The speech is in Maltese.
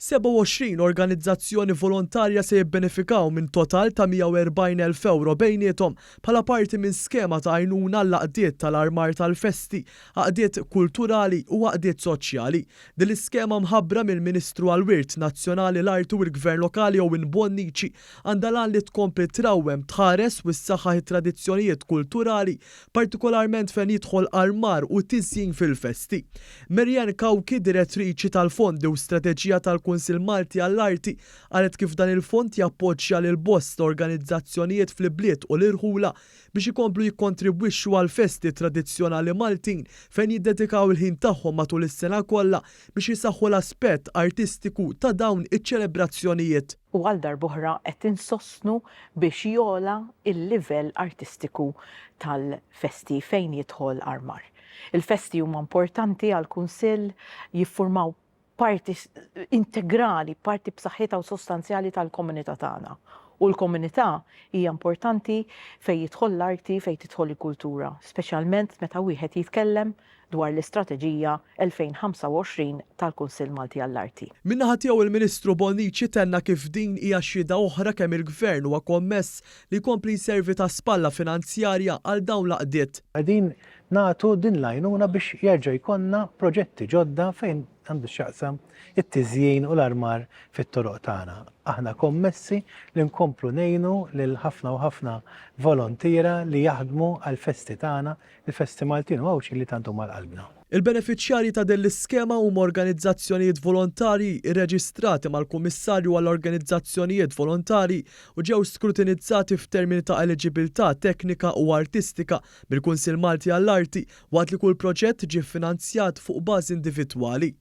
27 organizzazzjoni volontarja se jibbenefikaw minn total ta' 140,000 euro bejniethom bħala parti minn skema ta' għajnuna l-għaqdiet tal-armar tal-festi, għaqdiet kulturali u għaqdiet soċjali. Din l-iskema mħabbra mill-Ministru għall-Wirt Nazzjonali l-Art u l-Gvern Lokali Owen Bonnici għandha lan li tkompli trawwem tħares u s-saħħaħ it-tradizzjonijiet kulturali, partikolarment fejn jidħol armar u tiżjin fil-festi. Marjan Kawki, direttriċi tal-Fondi u Strateġija tal-Kunsill Malti għall-Arti, qalet kif dan il-fond jappoġġja lil bost organizzazzjonijiet fl-bliet u l-irħula biex ikomplu jikkontribwixxu għal festi tradizzjonali Maltin fejn jiddedikaw il-ħin tagħhom matul is-sena kollha biex jisaħħu l-aspett artistiku ta' dawn iċ-ċelebrazzjonijiet. U għal darb'oħra qed insostnu biex jola il-livell artistiku tal-festi fejn jidħol armar. Il-festi huma importanti għall-Kunsill, jiffurmaw parti integrali, parti b'saħħitha u sostanzjali tal-komunità tagħna. U l-komunità hija importanti fejn jidħol l-arti, fejn tidħol il-kultura, speċjalment meta wieħed jitkellem dwar l-istrateġija 2025 tal-Kunsill Malti għall-Arti. Min-naħa tiegħu il-Ministru Bonnici tenna kif din hija xhieda oħra kemm il-Gvern huwa kommess li jkompli jservi ta' spalla finanzjarja għal dawn l-għaqdiet. Qegħdin nagħtu din l-għajnuna biex jerġa' jkollna proġetti ġodda fejn għandu x'jaqsam it-tiżjien u l-armar fit-toroq tagħna. Aħna kommessi li nkomplu ngħinu lil ħafna u ħafna volontira li jaħdmu għall-festi tagħna, il-Festi Maltin u għawx li tantu mal-qalbna. Il-beneficjarji ta' din l-iskema huma organizzazzjonijiet volontarji irreġistrati mal-Kummissarju għall-Organizzazzjonijiet Volontari u ġew skrutinizzati f'termini ta' eliġibilità teknika u artistika bil-Kunsill Malti għall-Arti waqt li kull proġett ġie finanzjat fuq bażi individwali.